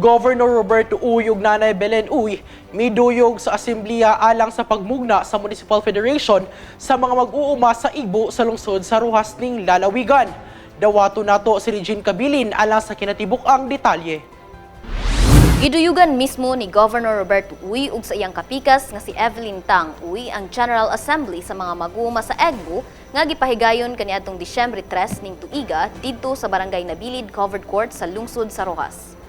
Governor Roberto Uy ug Nanay Belen Uy miduyog sa Asamblea alang sa pagmugna sa Municipal Federation sa mga mag-uuma sa Igbo sa lungsod sa Roxas ning Lalawigan. Dawato nato si Regine Cabilin alang sa kinatibuk-ang detalye. Giduyugan mismo ni Governor Roberto Uy ug sa iyang kapikas nga si Evelyn Tang Uy ang General Assembly sa mga mag-uuma sa Egbo nga gipahigayon kaniadtong Disyembre 3 ning tuiga didto sa Barangay Nabilid Covered Court sa lungsod sa Roxas.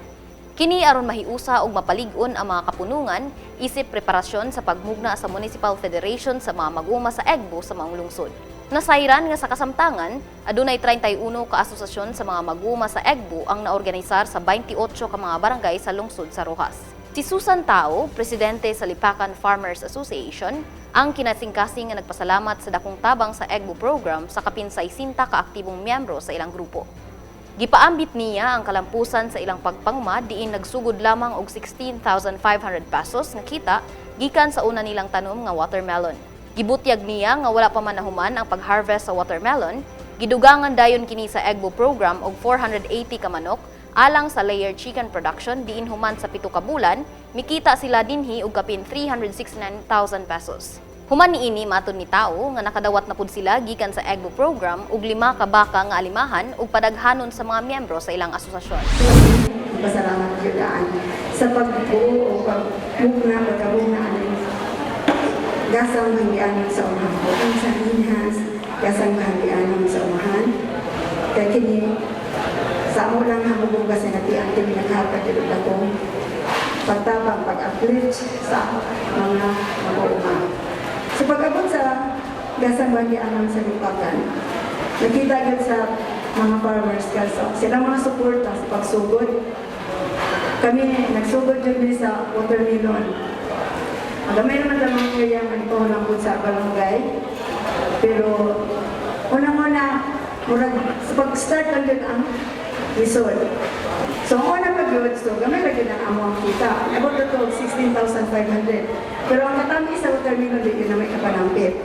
Kini aron mahiusa ug mapalig-on ang mga kapunungan isip preparasyon sa pagmugna sa Municipal Federation sa mga mag-uuma sa Egbo sa maong lungsod. Nasayran nga sa kasamtangan, adunay 31 ka asosasyon sa mga mag-uuma sa Egbo ang naorganisar sa 28 ka mga barangay sa lungsod sa Roxas. Si Susan Tao, presidente sa Lipacan Farmers Association, ang kinasingkasing nga nagpasalamat sa dakong tabang sa Egbo program sa kapin 60 ka aktibong miyembro sa ilang grupo. Gipaambit niya ang kalampusan sa ilang pagpanguma diin nagsugod lamang og 16,500 pesos nga kita gikan sa una nilang tanom nga watermelon. Gibutyag niya nga wala pa man nahuman ang pag-harvest sa watermelon, gidugangan dayon kini sa Egbo program og 480 ka manok alang sa layer chicken production diin human sa 7 ka bulan, mikita sila dinhi og kapin 369,000 pesos. Human niini matud ni Tao nga nakadawat na pud sila gikan sa Egbo program og 5 ka baka nga alimahan ug padaghanon sa mga miyembro sa ilang asosasyon. Pasalamat gyud sa pagbuo o pagmugna gasang bahagyanan sa umahan. Ang sa inhas, gasang bahagyanan sa umahan. Kaya kini, sa amo lang hamubugas na natin ang pinaghatag yun akong pagtabang, pag-uplift sa mga mag-uuma. So pag-abot sa gasang bahagyanan sa Lipacan, nakita yun sa mga farmers kasi sila mga suporta sa pagsugod. Kami nagsugod yun sa watermelon. Gamay naman lang kaya man ito lang po sa barangay. Pero unang-una, sa pag-start lang yun ang resort. So ang una pag-yun, so gamay lang yun ang amo ang kita. About the total, 16,500. Pero ang katamis sa watermelon din yun na may kapanampit.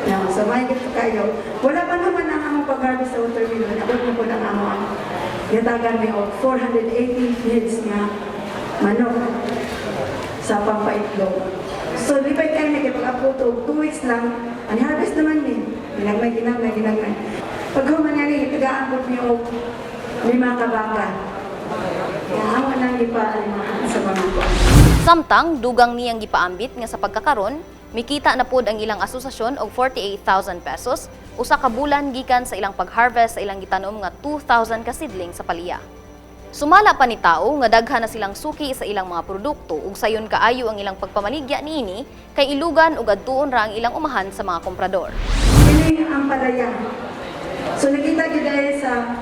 No, so may gito kayo. Wala pa naman ang among pag-harvest sa watermelon. Abot mo po ng amo ang yatagan may 480 heads nga manok sa pampaitlog. So, di ba kayo nagpag-upload 2 weeks lang, ang harvest naman din. Ginagmay. Pag humanari, itagaan po niyo 5 kabaka. Kaya ang nang ipaalimahan sa mga ko. Samtang, dugang niyang gipaambit nga sa pagkakaron, mikita na pod ang ilang asosasyon og 48,000 pesos, usa ka bulan gikan sa ilang pag-harvest sa ilang gitanom nga 2,000 ka seedling sa palya. Sumala pa ni Tao nga daghan na silang suki sa ilang mga produkto ug sayon kaayo ang ilang pagpamaligya niini kay ilugan ug adtuon ra ang ilang umahan sa mga komprador. Kini ang palaya. So nakita gyud dahil sa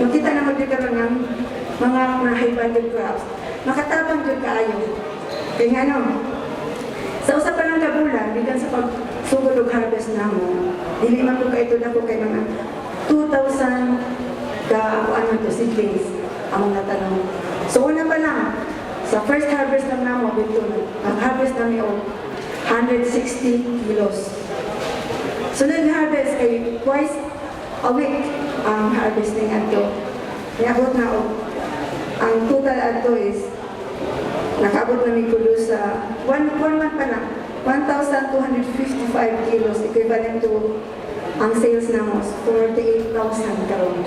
nakita na magdikaroon ng mga high value crops. Makatabang gyud kaayo. Kay ngano? Sa usa pa lang ka bulan bisan sa pagsugod og harvest namo, dili man ko kay tudako kay mga 2,000 ka ano to seedlings ang mga tanong. So una pa lang, sa first harvest lang namo dito, ang harvest namin o 160 kilos. So nag-harvest kay twice a week ang harvesting ato. Niabot na o, ang total ato is nakaabot namin kulo sa 1 month pa lang, 1,255 kilos, equivalent to ang sales na mo, 48,000 karon.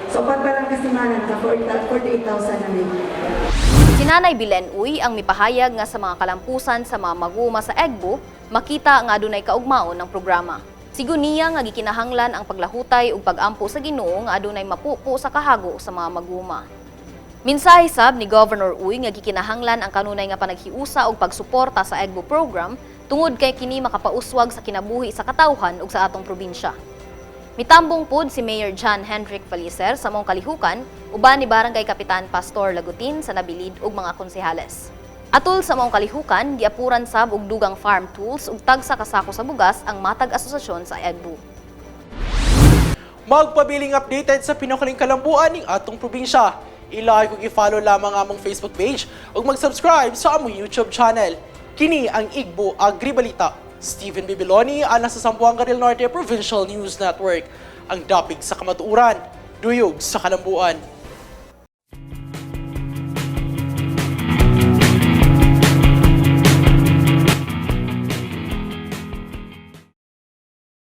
So pa lang kasi manan, 48,000 na rin. Si Nanay Belen Uy ang mipahayag nga sa mga kalampusan sa mga mag-uuma sa Egbo, makita nga adunay kaugmaon ng programa. Sigun niya nga gikinahanglan ang paglahutay ug pag-ampo sa Ginoo nga adunay mapupo sa kahago sa mga mag-uuma. Minsahe sab ni Governor Uy nga gikinahanglan ang kanunay nga panaghiusa ug pagsuporta sa Egbo program tungod kay kini makapauswag sa kinabuhi sa katawhan ug sa atong probinsya. Mitambong pod si Mayor John Hendrik Falicer sa mong kalihukan uban ni Barangay Kapitan Pastor Lagutin sa Nabilid ug mga konsehales. Atol sa mong kalihukan, giapuran sab og dugang farm tools ug tagsa ka sako sa bugas ang matag asosasyon sa Egbo. Magpabiling updated sa pinakaling kalambuan ng atong probinsya. I-like ug i-follow lamang among Facebook page ug mag-subscribe sa among YouTube channel. Kini ang Igbo Agribalita. Stephen Bibiloni, alang sa Zamboanga del Norte Provincial News Network. Ang dapig sa kamatuuran, duyog sa kalambuan.